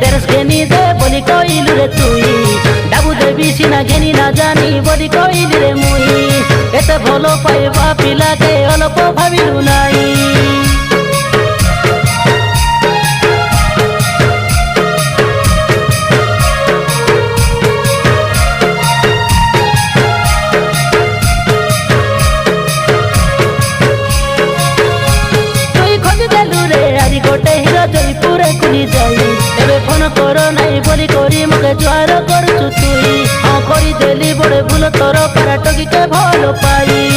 dress ঘেনি দে বলি কইলু রে তুই ডাবু দেবি সিনা ঘেনি না জানি বলি কইলি রে মুই এতে ভালো পাইবা পিলাকে অল্প ভাবিলু নাই गोटे हिरो जयपुर कुली जाई एबे फोन करो नहीं बोली करी मके ज्वार करछु तुई हाँ करी देली बड़े भूल तोर पारा टगी के भलो पाई